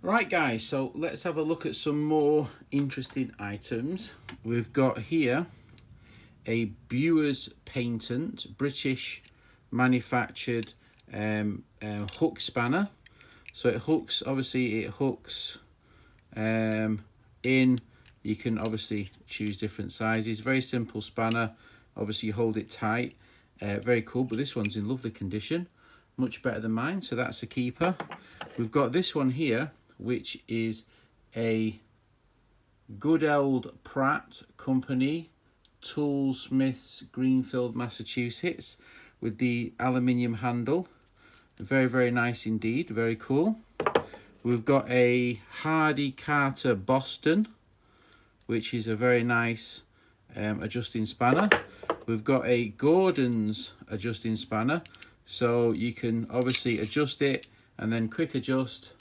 Right guys, so let's have a look at some more interesting items. We've got here a Brewers Patent, British manufactured hook spanner. So it hooks, obviously it hooks in. You can obviously choose different sizes. Very simple spanner. Obviously you hold it tight. Very cool, but this one's in lovely condition. Much better than mine, so that's a keeper. We've got this one here, which is a good old Pratt company, Toolsmiths, Greenfield, Massachusetts, with the aluminium handle. Very, very nice indeed, very cool. We've got a Hardy Carter Boston, which is a very nice adjusting spanner. We've got a Gordon's adjusting spanner, so you can obviously adjust it and then quick adjust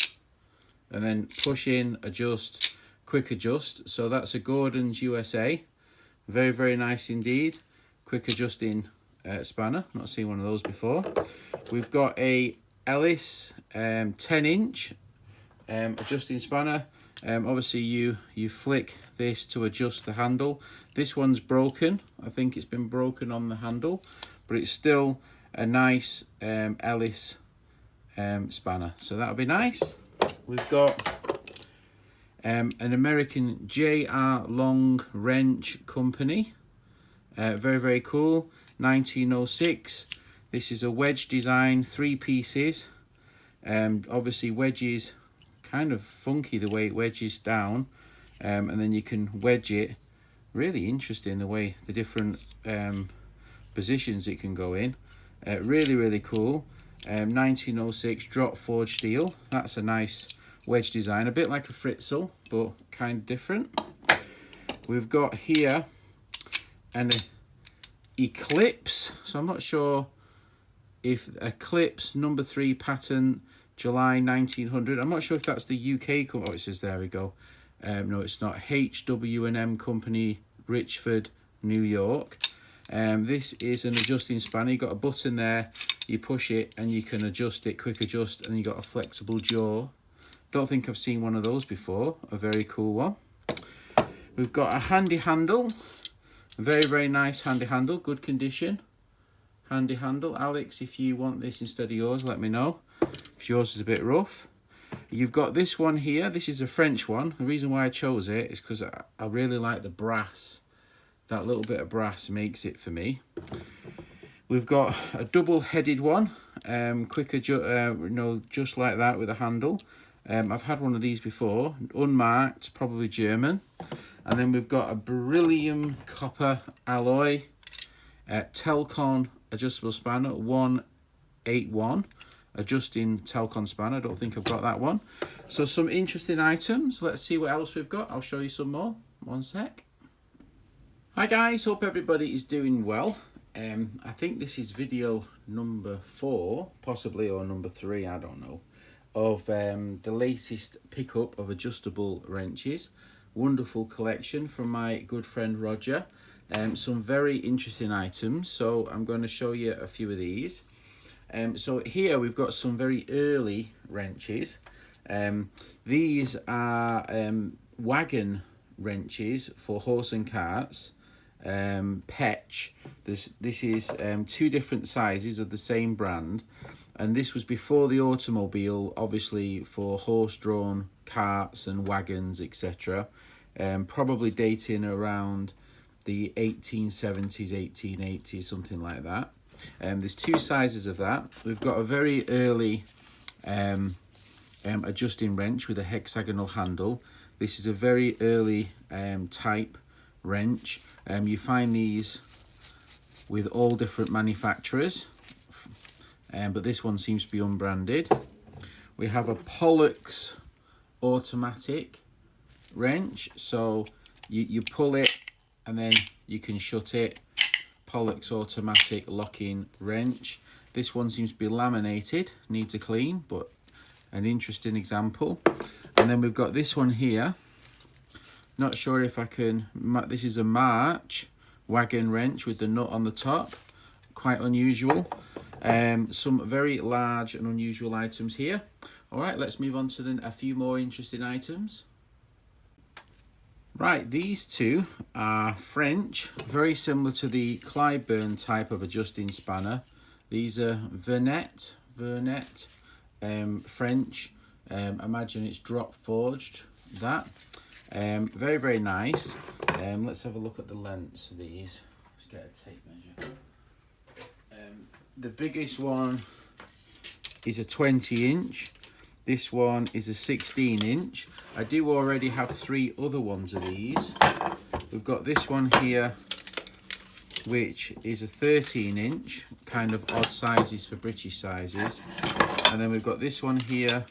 and then push in, adjust, quick adjust. So that's a Gordon's USA. Very, very nice indeed. Quick adjusting spanner. Not seen one of those before. We've got a Ellis 10-inch adjusting spanner. Obviously you flick this to adjust the handle. This one's broken. I think it's been broken on the handle, but it's still a nice Ellis spanner, so that'll be nice. We've got an American J.R. Long wrench company. Very, very cool. 1906. This is a wedge design, 3 pieces. Obviously wedges, kind of funky the way it wedges down, and then you can wedge it. Really interesting the way the different positions it can go in. Really, really cool. 1906 drop forged steel. That's a nice wedge design, a bit like a Fritzl, but kind of different. We've got here an Eclipse. So I'm not sure if Eclipse number 3 patent, July 1900. I'm not sure if that's the UK company. Oh, it says, there we go. No, it's not. H&W Company, Richford, New York. This is an adjusting spanner. You've got a button there, you push it and you can adjust it, quick adjust, and you got a flexible jaw. Don't think I've seen one of those before. A very cool one. We've got a handy handle. Very, very nice handy handle, good condition. Handy handle. Alex, if you want this instead of yours, let me know, because yours is a bit rough. You've got this one here. This is a French one. The reason why I chose it is because I really like the brass. That little bit of brass makes it for me. We've got a double-headed one, just like that with a handle. I've had one of these before, unmarked, probably German. And then we've got a beryllium copper alloy, Telcon adjustable spanner, 181. Adjusting Telcon spanner. I don't think I've got that one. So some interesting items. Let's see what else we've got. I'll show you some more. One sec. Hi guys, hope everybody is doing well. I think this is video number 4, possibly, or number 3, I don't know, of the latest pickup of adjustable wrenches. Wonderful collection from my good friend Roger. Some very interesting items, so I'm going to show you a few of these. So here we've got some very early wrenches. These are wagon wrenches for horse and carts. Petch. This is 2 different sizes of the same brand, and this was before the automobile, obviously for horse-drawn carts and wagons, etc. Probably dating around the 1870s, 1880s, something like that. There's 2 sizes of that. We've got a very early adjusting wrench with a hexagonal handle. This is a very early type wrench. You find these with all different manufacturers, but this one seems to be unbranded. We have a Pollux automatic wrench, so you pull it and then you can shut it. Pollux automatic locking wrench. This one seems to be laminated, needs a clean, but an interesting example. And then we've got this one here. Not sure if I can, this is a March wagon wrench with the nut on the top. Quite unusual. Some very large and unusual items here. All right, let's move on to a few more interesting items. Right, these two are French, very similar to the Clyburn type of adjusting spanner. These are Vernet, French. Imagine it's drop forged, that. Very, very nice. Let's have a look at the lengths of these. Let's get a tape measure. The biggest one is a 20-inch. This one is a 16-inch. I do already have 3 other ones of these. We've got this one here, which is a 13-inch, kind of odd sizes for British sizes. And then we've got this one here,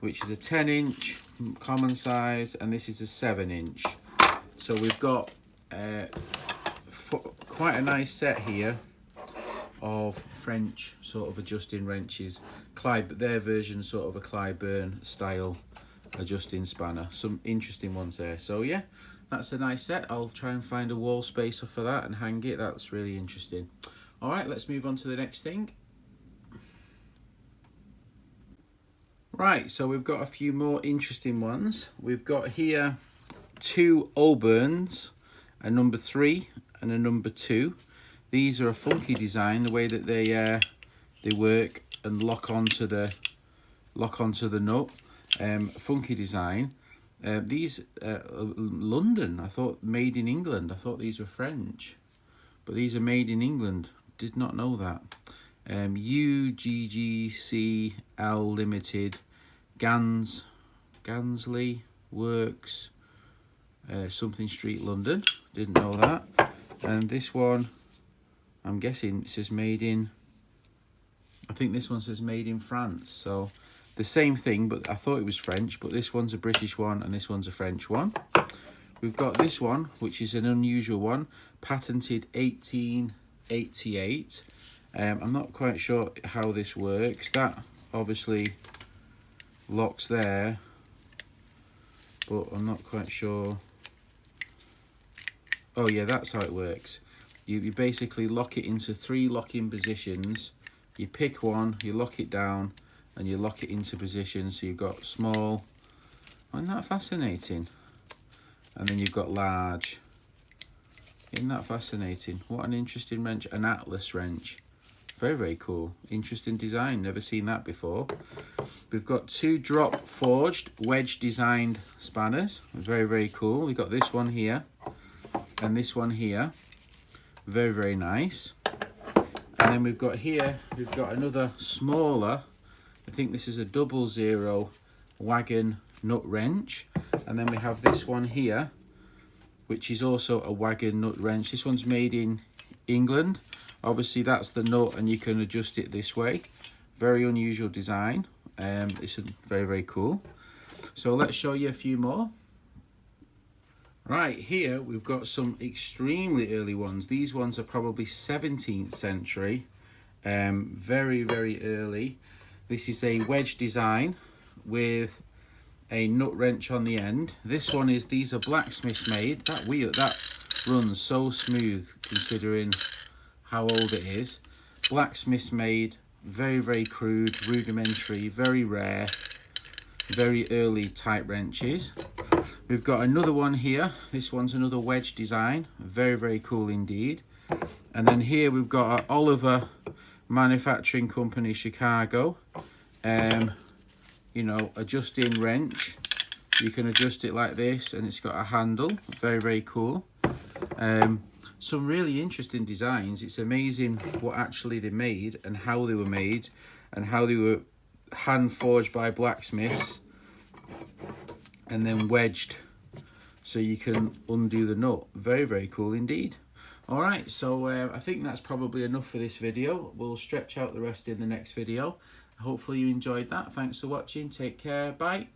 which is a 10-inch, common size, and this is a 7-inch. So we've got quite a nice set here of French sort of adjusting wrenches, their version sort of a Clyburn style adjusting spanner. Some interesting ones there. So yeah, that's a nice set. I'll try and find a wall spacer for that and hang it. That's really interesting. All right, let's move on to the next thing. Right, so we've got a few more interesting ones. We've got here 2 Oberns, a number 3 and a number 2. These are a funky design, the way that they work and lock onto the nut. Funky design. These London. I thought made in England. I thought these were French, but these are made in England. Did not know that. UGGCL Limited, Gansley Works, something Street, London. Didn't know that. And this one, I'm guessing it says made in, I think this one says made in France. So the same thing, but I thought it was French, but this one's a British one and this one's a French one. We've got this one, which is an unusual one, patented 1888. I'm not quite sure how this works. That obviously locks there, but I'm not quite sure. Oh yeah, that's how it works. You basically lock it into 3 locking positions. You pick one, you lock it down, and you lock it into position. So you've got small. Isn't that fascinating? And then you've got large. Isn't that fascinating? What an interesting wrench. An Atlas wrench. Very, very cool. Interesting design. Never seen that before. We've got 2 drop forged wedge designed spanners. Very, very cool. We've got this one here and this one here. Very, very nice. And then we've got here, we've got another smaller, I think this is a 00 wagon nut wrench. And then we have this one here, which is also a wagon nut wrench. This one's made in England. Obviously that's the nut and you can adjust it this way. Very unusual design. It's very, very cool. So let's show you a few more. Right, here we've got some extremely early ones. These ones are probably 17th century. Very, very early. This is a wedge design with a nut wrench on the end. This one is, these are Blacksmith-made. That wheel, that runs so smooth considering how old it is. Blacksmith-made, very, very crude, rudimentary, very rare, very early type wrenches. We've got another one here. This one's another wedge design. Very, very cool indeed. And then here we've got our Oliver Manufacturing Company, Chicago. You know, adjusting wrench. You can adjust it like this and it's got a handle. Very, very cool. Some really interesting designs. It's amazing what actually they made and how they were made and how they were hand forged by blacksmiths and then wedged so you can undo the nut. Very, very cool indeed. All right, so I think that's probably enough for this video. We'll stretch out the rest in the next video. Hopefully you enjoyed that. Thanks for watching. Take care. Bye.